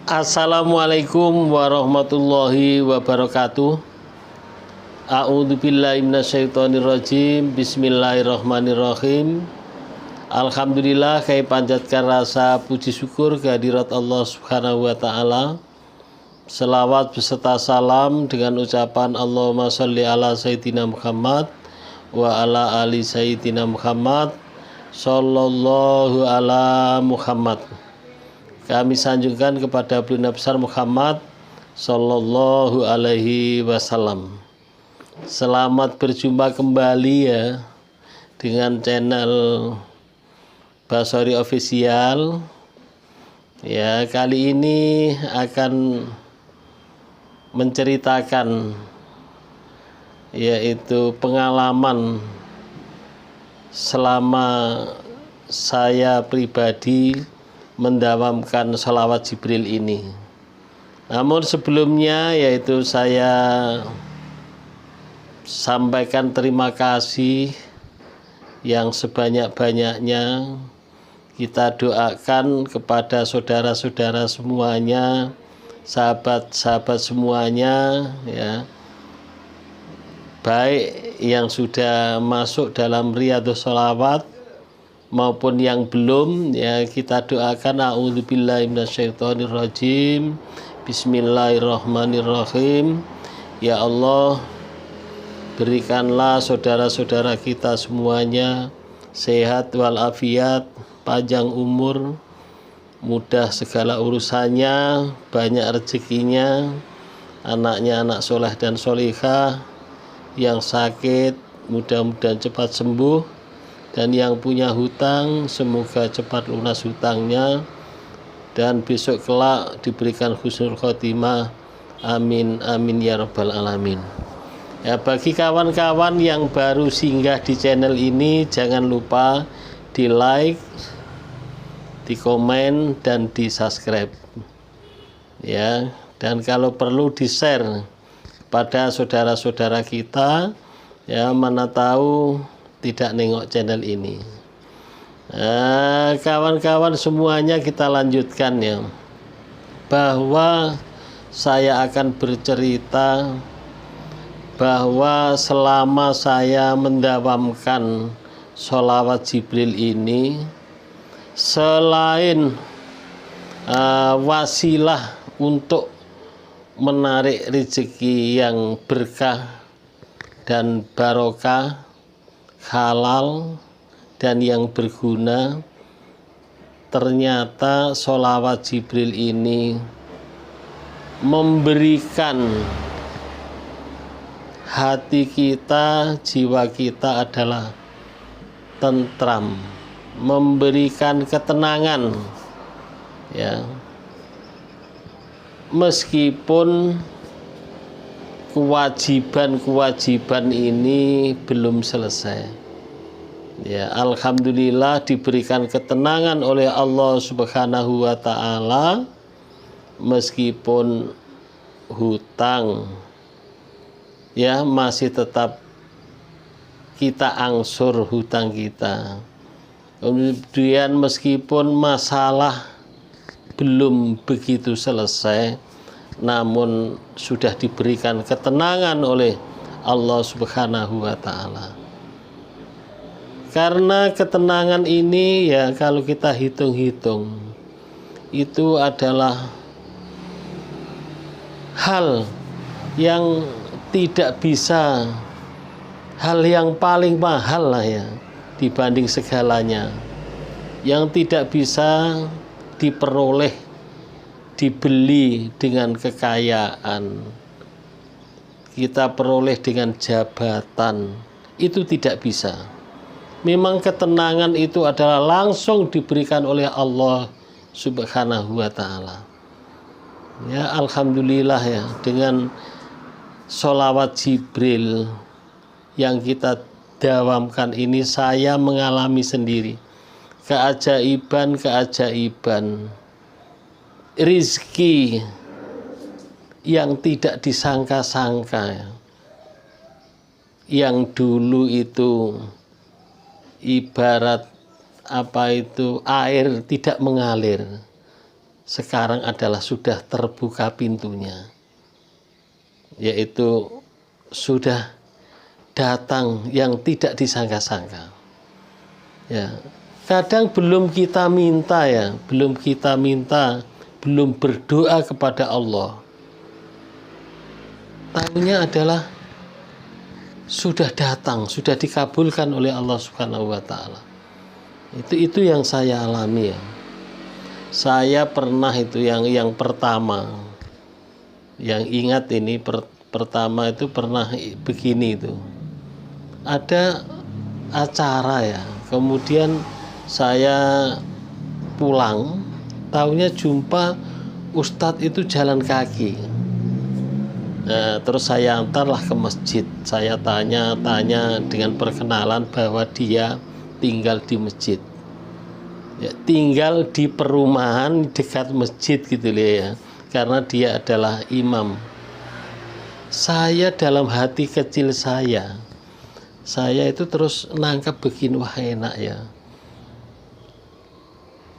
Assalamualaikum warahmatullahi wabarakatuh. A'udzubillahi minasyaitonirrajim. Bismillahirrahmanirrahim. Alhamdulillah, kami panjatkan rasa puji syukur kehadirat Allah Subhanahu wa taala. Selawat beserta salam dengan ucapan Allahumma sholli ala sayyidina Muhammad wa ala ali sayyidina Muhammad sallallahu ala Muhammad. Kami sanjungkan kepada Baginda besar Muhammad sallallahu alaihi wasallam. Selamat berjumpa kembali ya dengan channel Basori Official. Ya, kali ini akan menceritakan yaitu pengalaman selama saya pribadi mendawamkan sholawat Jibril ini. Namun sebelumnya yaitu saya sampaikan terima kasih yang sebanyak-banyaknya. Kita doakan kepada saudara-saudara semuanya, sahabat-sahabat semuanya ya, baik yang sudah masuk dalam Riyadhus Sholawat maupun yang belum, ya kita doakan. A'udzubillahi minasyaitonirrajim. Bismillahirrahmanirrahim. Ya Allah, berikanlah saudara-saudara kita semuanya sehat walafiat, panjang umur, mudah segala urusannya, banyak rezekinya, anaknya anak soleh dan solihah, yang sakit mudah-mudahan cepat sembuh, dan yang punya hutang semoga cepat lunas hutangnya, dan besok kelak diberikan husnul khotimah. Amin amin ya rabbal alamin. Ya, bagi kawan-kawan yang baru singgah di channel ini, jangan lupa di like, di komen, dan di subscribe ya, dan kalau perlu di share pada saudara-saudara kita ya, mana tahu tidak nengok channel ini. Kawan-kawan semuanya, kita lanjutkan ya, bahwa saya akan bercerita bahwa selama saya mendawamkan sholawat Jibril ini, selain wasilah untuk menarik rezeki yang berkah dan barokah, halal dan yang berguna, ternyata sholawat Jibril ini memberikan hati kita, jiwa kita adalah tentram, memberikan ketenangan ya, meskipun kewajiban-kewajiban ini belum selesai ya. Alhamdulillah diberikan ketenangan oleh Allah Subhanahu wa taala, meskipun hutang ya masih tetap kita angsur hutang kita. Kemudian meskipun masalah belum begitu selesai, namun sudah diberikan ketenangan oleh Allah Subhanahu wa taala. Karena ketenangan ini ya, kalau kita hitung-hitung, itu adalah hal yang tidak bisa, hal yang paling mahal lah ya dibanding segalanya, yang tidak bisa diperoleh, dibeli dengan kekayaan, kita peroleh dengan jabatan, itu tidak bisa. Memang ketenangan itu adalah langsung diberikan oleh Allah Subhanahu wa taala. Ya, alhamdulillah ya, dengan sholawat Jibril yang kita dawamkan ini, saya mengalami sendiri keajaiban-keajaiban, rizki yang tidak disangka-sangka, yang dulu itu ibarat air tidak mengalir, sekarang adalah sudah terbuka pintunya, yaitu sudah datang yang tidak disangka-sangka. Ya, kadang belum kita minta ya, belum berdoa kepada Allah, tahunya adalah sudah datang, sudah dikabulkan oleh Allah Subhanahu wa taala. Itu yang saya alami ya. Saya pernah itu yang pertama. Yang ingat ini pertama itu pernah begini itu. Ada acara ya. Kemudian saya pulang, tahunya jumpa ustadz itu jalan kaki. Nah, terus saya antarlah ke masjid. Saya tanya dengan perkenalan bahwa dia tinggal di masjid. Ya, tinggal di perumahan dekat masjid gitu ya. Karena dia adalah imam. Saya dalam hati kecil saya itu terus nangkep begini, wah enak ya.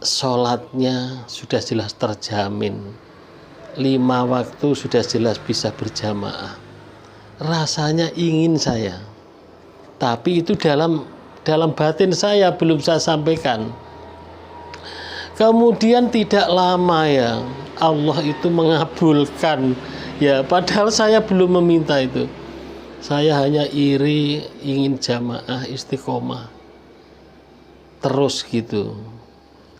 Sholatnya sudah jelas terjamin. 5 waktu sudah jelas bisa berjamaah. Rasanya ingin saya. Tapi itu dalam batin saya belum saya sampaikan. Kemudian tidak lama ya, Allah itu mengabulkan ya, padahal saya belum meminta itu. Saya hanya iri, ingin jamaah istiqomah terus gitu.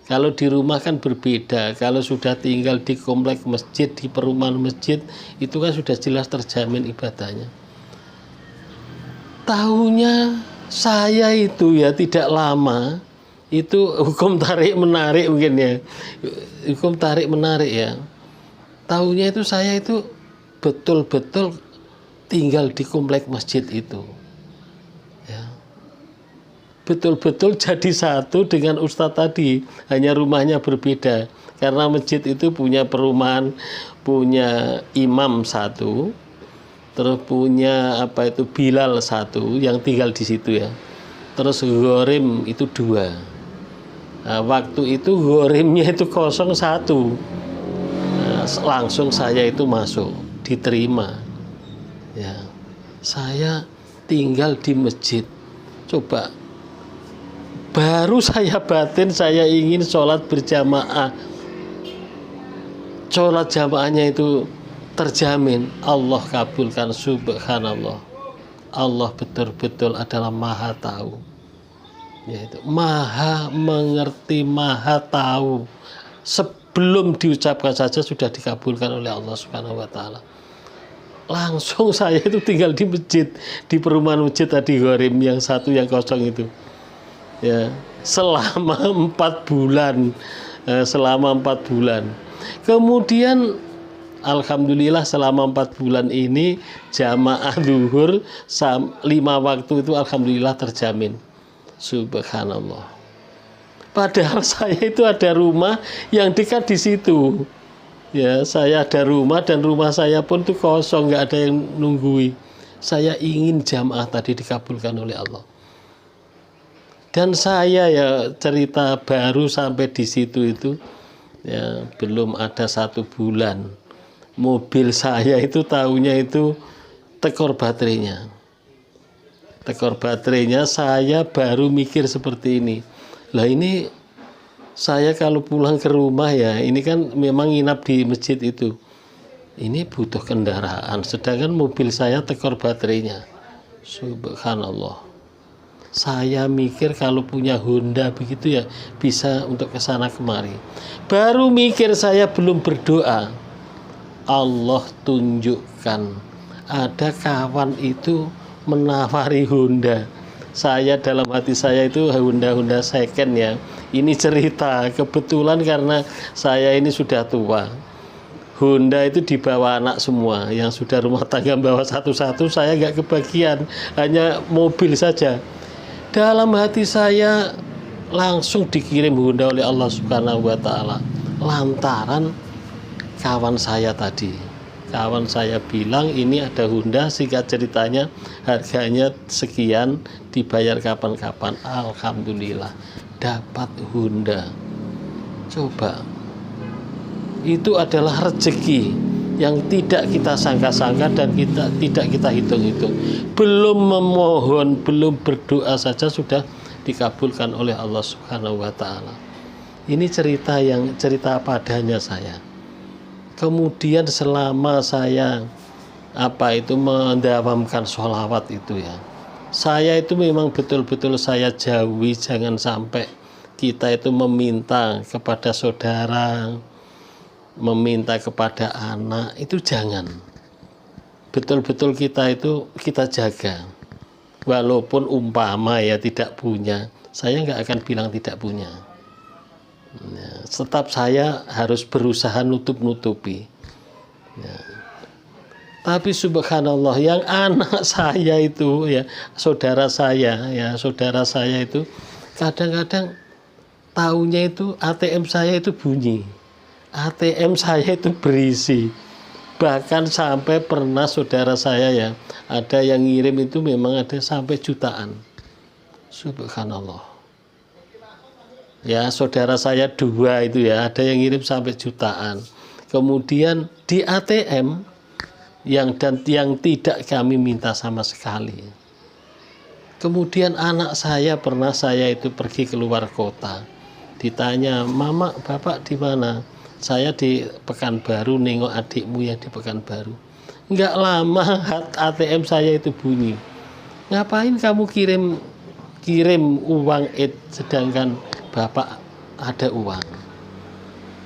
Kalau di rumah kan berbeda. Kalau sudah tinggal di komplek masjid, di perumahan masjid, itu kan sudah jelas terjamin ibadahnya. Tahunya saya itu ya tidak lama, itu hukum tarik menarik mungkin ya. Hukum tarik menarik ya. Tahunya itu saya itu betul-betul tinggal di komplek masjid itu. Ya. Betul-betul jadi satu dengan ustadz tadi, hanya rumahnya berbeda. Karena masjid itu punya perumahan, punya imam satu, terus punya Bilal satu yang tinggal di situ ya. Terus ghorim itu 2. Nah, waktu itu ghorimnya itu 01. Nah, langsung saya itu masuk, diterima. Ya, saya tinggal di masjid. Coba, baru saya batin saya ingin sholat berjamaah. Sholat jamaahnya itu terjamin. Allah kabulkan, subhanallah. Allah betul-betul adalah maha tahu. Yaitu maha mengerti, maha tahu. Sebelum diucapkan saja sudah dikabulkan oleh Allah Subhanahu wa taala. Langsung saya itu tinggal di masjid, di perumahan masjid tadi ghorim yang 1 yang kosong itu. Ya, selama 4 bulan. Kemudian alhamdulillah selama 4 bulan ini jamaah zuhur 5 waktu itu alhamdulillah terjamin. Subhanallah. Padahal saya itu ada rumah yang dekat di situ. Ya, saya ada rumah dan rumah saya pun tuh kosong, nggak ada yang nunggui. Saya ingin jamaah tadi dikabulkan oleh Allah. Dan saya ya cerita baru sampai di situ itu ya belum ada 1 bulan. Mobil saya itu tahunya itu tekor baterainya. Tekor baterainya saya baru mikir seperti ini. Lah ini saya kalau pulang ke rumah ya, ini kan memang nginap di masjid itu. Ini butuh kendaraan, sedangkan mobil saya tekor baterainya. Subhanallah. Saya mikir kalau punya Honda begitu ya bisa untuk ke sana kemari. Baru mikir saya belum berdoa. Allah tunjukkan ada kawan itu menawari Honda. Saya dalam hati saya itu Honda second ya. Ini cerita kebetulan karena saya ini sudah tua. Honda itu dibawa anak semua, yang sudah rumah tangga bawa satu-satu, saya nggak kebagian, hanya mobil saja. Dalam hati saya langsung dikirim Honda oleh Allah Subhanahu wa taala. Lantaran kawan saya tadi. Kawan saya bilang ini ada Honda, singkat ceritanya harganya sekian, dibayar kapan-kapan. Alhamdulillah dapat Honda. Coba itu adalah rezeki yang tidak kita sangka-sangka dan tidak kita hitung-hitung. Belum memohon, belum berdoa saja sudah dikabulkan oleh Allah Subhanahu wa taala. Ini cerita padanya saya. Kemudian selama saya mendawamkan sholawat itu ya, saya itu memang betul-betul saya jauhi, jangan sampai kita itu meminta kepada saudara, meminta kepada anak, itu jangan. Betul-betul kita jaga. Walaupun umpama ya tidak punya, saya nggak akan bilang tidak punya. Ya, tetap saya harus berusaha nutup-nutupi. Ya. Tapi subhanallah, yang anak saya itu ya, saudara saya itu kadang-kadang tahunya itu ATM saya itu bunyi. ATM saya itu berisi. Bahkan sampai pernah saudara saya ya, ada yang ngirim itu memang ada sampai jutaan. Subhanallah. Ya, saudara saya 2 itu ya, ada yang ngirim sampai jutaan. Kemudian di ATM yang tidak kami minta sama sekali. Kemudian anak saya pernah saya itu pergi keluar kota. Ditanya, "Mama, Bapak di mana?" "Saya di Pekanbaru, nengok adikmu yang di Pekanbaru." Enggak lama ATM saya itu bunyi. "Ngapain kamu kirim uang sedangkan Bapak ada uang?"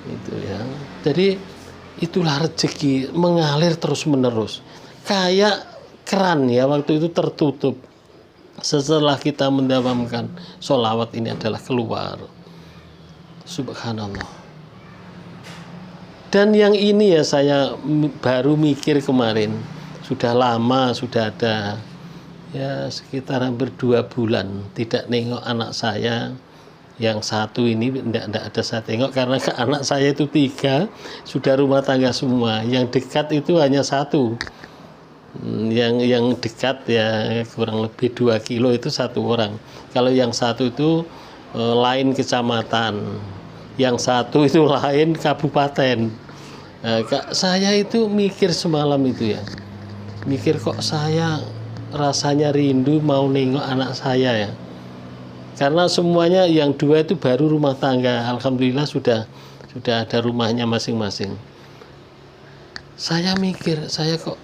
Itu ya. Jadi itulah rezeki mengalir terus-menerus. Kayak keran ya, waktu itu tertutup. Setelah kita mendawamkan sholawat ini adalah keluar. Subhanallah. Dan yang ini ya saya baru mikir kemarin. Sudah lama, sudah ada ya sekitar hampir 2 bulan tidak nengok anak saya. Yang satu ini tidak ada saya tengok karena anak saya itu 3 sudah rumah tangga semua. Yang dekat itu hanya 1. Yang dekat ya kurang lebih 2 kilo itu 1 orang. Kalau yang satu itu lain kecamatan, yang satu itu lain kabupaten. Saya itu mikir semalam itu ya, mikir kok saya rasanya rindu mau nengok anak saya ya. Karena semuanya yang 2 itu baru rumah tangga, alhamdulillah sudah ada rumahnya masing-masing. Saya mikir, saya kok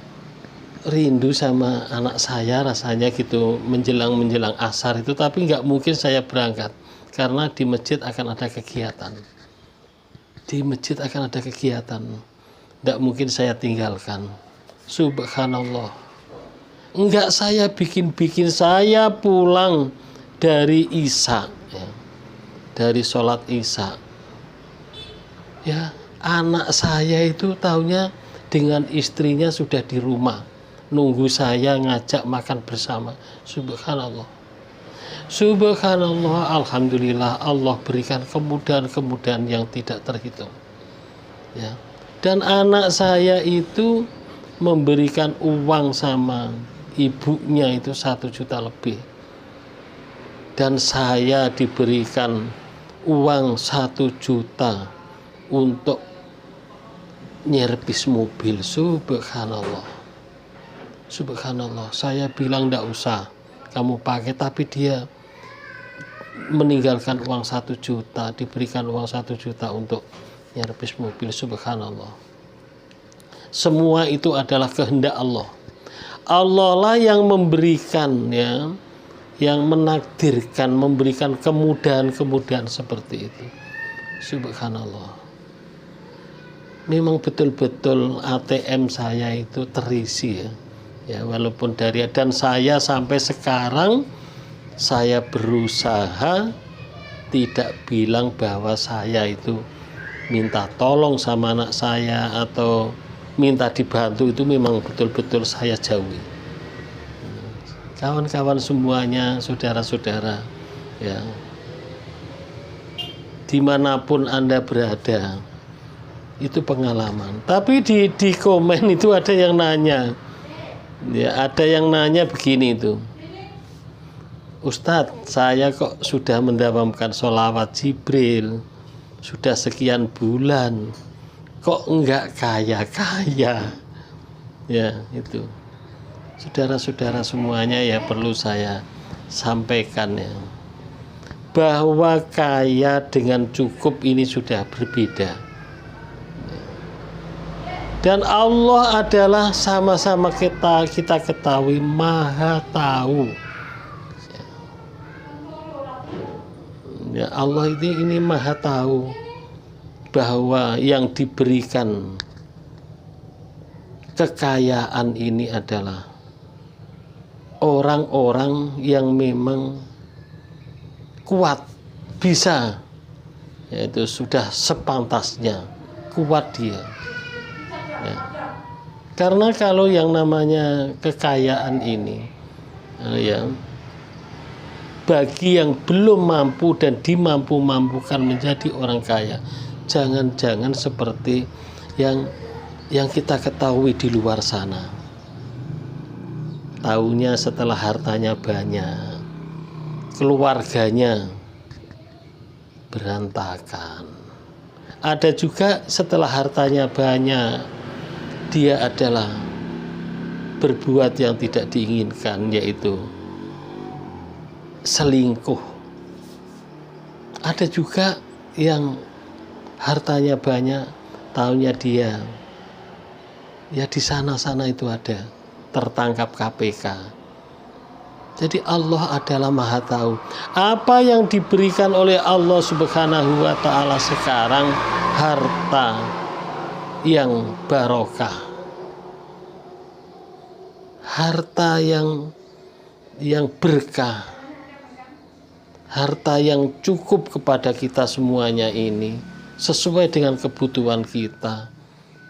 rindu sama anak saya rasanya gitu menjelang asar itu, tapi nggak mungkin saya berangkat karena di masjid akan ada kegiatan. Nggak mungkin saya tinggalkan. Subhanallah. Enggak saya bikin saya pulang dari Isya ya, dari sholat Isya ya, anak saya itu tahunya dengan istrinya sudah di rumah nunggu saya ngajak makan bersama. Subhanallah, alhamdulillah Allah berikan kemudahan yang tidak terhitung ya. Dan anak saya itu memberikan uang sama ibunya itu 1 juta lebih. Dan saya diberikan uang 1 juta untuk nyervis mobil. Subhanallah. Saya bilang enggak usah kamu pakai, tapi dia meninggalkan uang 1 juta, diberikan uang 1 juta untuk nyervis mobil. Subhanallah. Semua itu adalah kehendak Allah. Allah lah yang memberikan ya, yang menakdirkan, memberikan kemudahan seperti itu. Subhanallah. Memang betul-betul ATM saya itu terisi ya. Ya walaupun dan saya sampai sekarang saya berusaha tidak bilang bahwa saya itu minta tolong sama anak saya atau minta dibantu, itu memang betul-betul saya jauhi. Kawan-kawan semuanya, saudara-saudara ya, dimanapun Anda berada, itu pengalaman. Tapi di komen itu ada yang nanya ya, ada yang nanya begini itu, "Ustadz, saya kok sudah mendawamkan sholawat Jibril sudah sekian bulan, kok enggak kaya-kaya. Ya, itu. Saudara-saudara semuanya ya perlu saya sampaikan ya. Bahwa kaya dengan cukup ini sudah berbeda. Dan Allah adalah sama-sama kita ketahui Maha Tahu. Ya, Allah ini Maha Tahu bahwa yang diberikan kekayaan ini adalah orang-orang yang memang kuat, bisa, yaitu sudah sepantasnya kuat dia. Ya. Karena kalau yang namanya kekayaan ini, ya, bagi yang belum mampu dan dimampu-mampukan menjadi orang kaya, jangan-jangan seperti yang kita ketahui di luar sana. Taunya setelah hartanya banyak, keluarganya berantakan. Ada juga setelah hartanya banyak, dia adalah berbuat yang tidak diinginkan, yaitu selingkuh. Ada juga yang hartanya banyak, taunya dia ya di sana-sana itu ada, tertangkap KPK. Jadi Allah adalah Maha Tahu. Apa yang diberikan oleh Allah Subhanahu wa Ta'ala sekarang, harta yang barokah, harta yang berkah, harta yang cukup kepada kita semuanya ini sesuai dengan kebutuhan kita,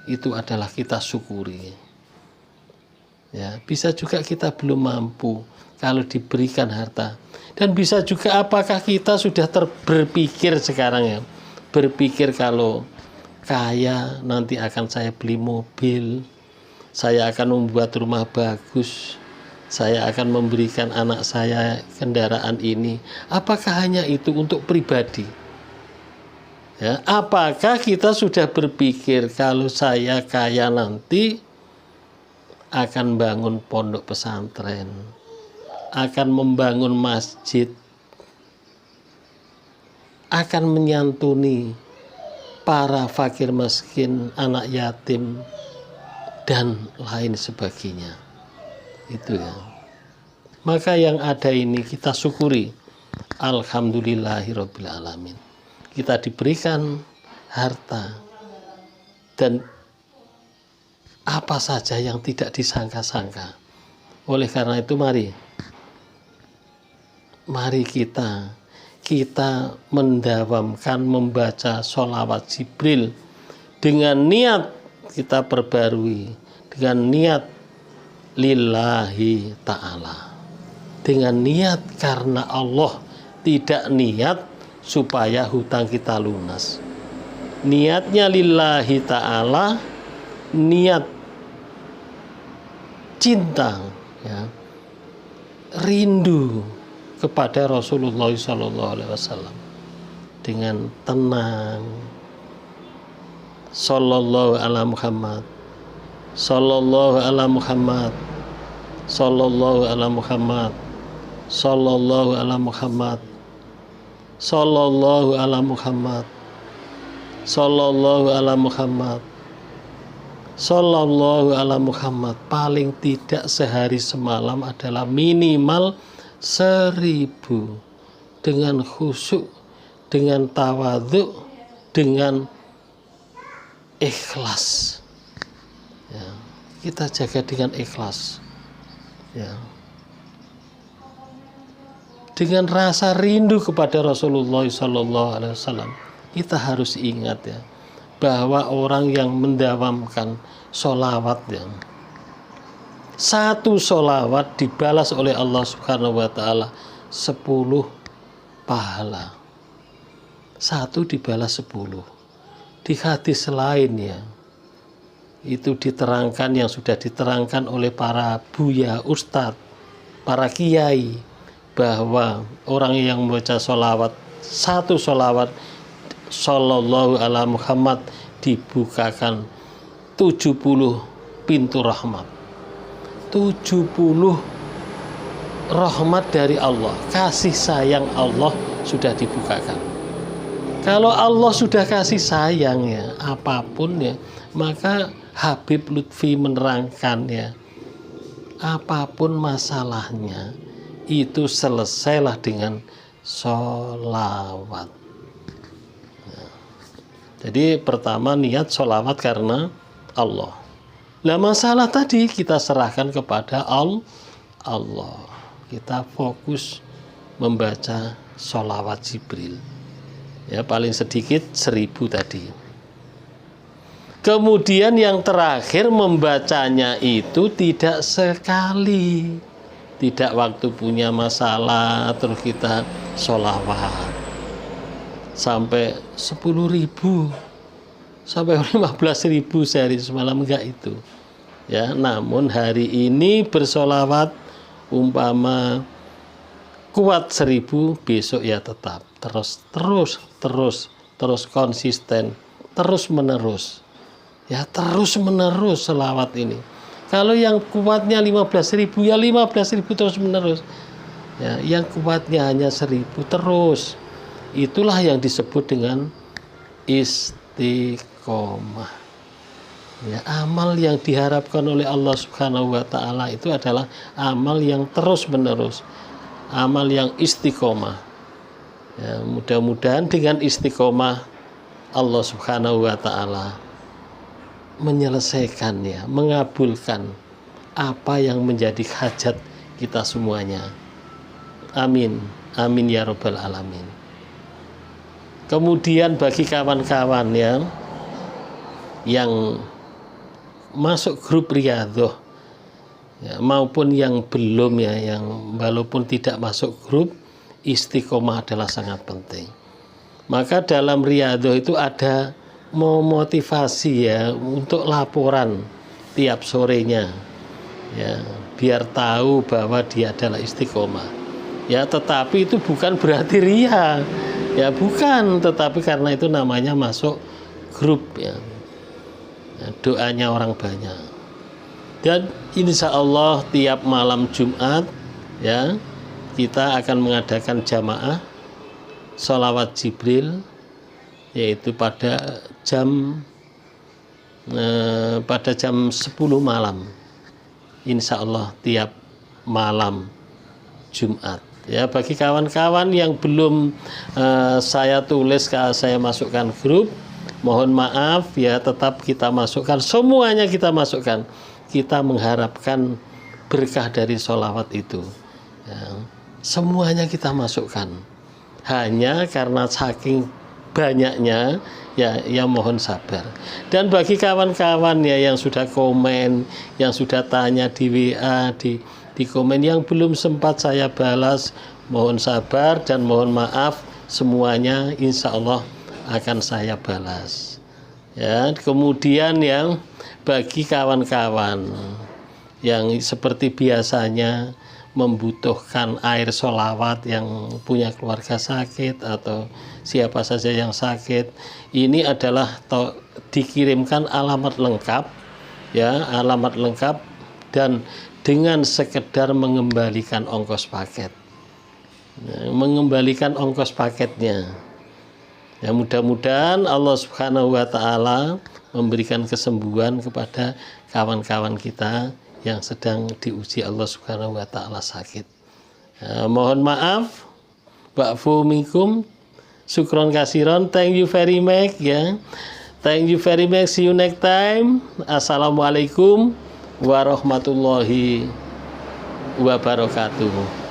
itu adalah kita syukuri. Ya, bisa juga kita belum mampu kalau diberikan harta, dan bisa juga apakah kita sudah berpikir sekarang ya, berpikir kalau kaya nanti akan saya beli mobil, saya akan membuat rumah bagus, saya akan memberikan anak saya kendaraan ini. Apakah hanya itu untuk pribadi? Ya, apakah kita sudah berpikir kalau saya kaya nanti akan bangun pondok pesantren, akan membangun masjid, akan menyantuni para fakir miskin, anak yatim, dan lain sebagainya. Itu ya. Maka yang ada ini kita syukuri. Alhamdulillahirabbil alamin. Kita diberikan harta dan apa saja yang tidak disangka-sangka. Oleh karena itu mari kita mendawamkan membaca sholawat Jibril dengan niat kita perbarui, dengan niat lillahi ta'ala, dengan niat karena Allah, tidak niat supaya hutang kita lunas. Niatnya lillahi ta'ala, niat cinta, ya, rindu kepada Rasulullah SAW dengan tenang. Sallallahu ala Muhammad, sallallahu ala Muhammad, sallallahu ala Muhammad, sallallahu ala Muhammad, sallallahu ala Muhammad, sallallahu ala Muhammad, sallallahu ala Muhammad. Paling tidak sehari semalam adalah minimal 1000, dengan khusyuk, dengan tawadhu, dengan ikhlas. Ya, kita jaga dengan ikhlas. Ya. Dengan rasa rindu kepada Rasulullah SAW, kita harus ingat ya, bahwa orang yang mendawamkan sholawat, ya, satu sholawat dibalas oleh Allah Subhanahu wa Ta'ala 10 pahala. Satu dibalas 10. Di hadis lain ya, itu diterangkan, yang sudah diterangkan oleh para buya, ustadz, para kiai, bahwa orang yang membaca sholawat, satu sholawat sallallahu ala Muhammad, dibukakan 70 pintu rahmat. 70 rahmat dari Allah, kasih sayang Allah sudah dibukakan. Kalau Allah sudah kasih sayang ya, apapun ya, maka Habib Lutfi menerangkan ya, apapun masalahnya itu selesailah dengan sholawat. Jadi pertama niat sholawat karena Allah. Nah masalah tadi kita serahkan kepada Allah. Kita fokus membaca sholawat Jibril. Ya paling sedikit 1000 tadi. Kemudian yang terakhir membacanya itu tidak sekali. Tidak waktu punya masalah terus kita sholawat. Sampai 10.000 sampai 15.000 sehari semalam, enggak itu ya. Namun hari ini bersolawat umpama kuat 1000, besok ya tetap terus konsisten, terus menerus ya, terus menerus selawat ini. Kalau yang kuatnya 15.000 ya 15.000 terus menerus ya, yang kuatnya hanya 1.000 terus. Itulah yang disebut dengan istiqomah. Ya, amal yang diharapkan oleh Allah Subhanahu wa taala itu adalah amal yang terus-menerus, amal yang istiqomah. Ya, mudah-mudahan dengan istiqomah Allah Subhanahu wa taala menyelesaikan ya, mengabulkan apa yang menjadi hajat kita semuanya. Amin. Amin ya rabbal alamin. Kemudian bagi kawan-kawan yang masuk grup Riyadhah ya, maupun yang belum ya, yang walaupun tidak masuk grup, istiqomah adalah sangat penting. Maka dalam Riyadhah itu ada memotivasi ya untuk laporan tiap sorenya ya, biar tahu bahwa dia adalah istiqomah ya. Tetapi itu bukan berarti ria ya, bukan, tetapi karena itu namanya masuk grup ya, doanya orang banyak. Dan insya Allah tiap malam Jumat ya, kita akan mengadakan jamaah sholawat Jibril, yaitu pada jam 10 malam insya Allah tiap malam Jumat. Ya, bagi kawan-kawan yang belum saya tulis, saya masukkan grup, mohon maaf ya, tetap kita masukkan, semuanya kita masukkan. Kita mengharapkan berkah dari sholawat itu ya, semuanya kita masukkan. Hanya karena saking banyaknya ya mohon sabar. Dan bagi kawan-kawan ya yang sudah komen, yang sudah tanya di WA, di komen, yang belum sempat saya balas, mohon sabar dan mohon maaf, semuanya insya Allah akan saya balas ya. Kemudian yang bagi kawan-kawan yang seperti biasanya membutuhkan air sholawat, yang punya keluarga sakit atau siapa saja yang sakit, ini adalah dikirimkan alamat lengkap ya, alamat lengkap dan dengan sekedar mengembalikan ongkos paket, mengembalikan ongkos paketnya ya. Mudah-mudahan Allah Subhanahu wa taala memberikan kesembuhan kepada kawan-kawan kita yang sedang diuji Allah Subhanahu wa taala sakit. Mohon maaf, ba'fu minkum, syukron kasiron, thank you very much ya. Thank you very much, see you next time. Assalamualaikum warahmatullahi wabarakatuh.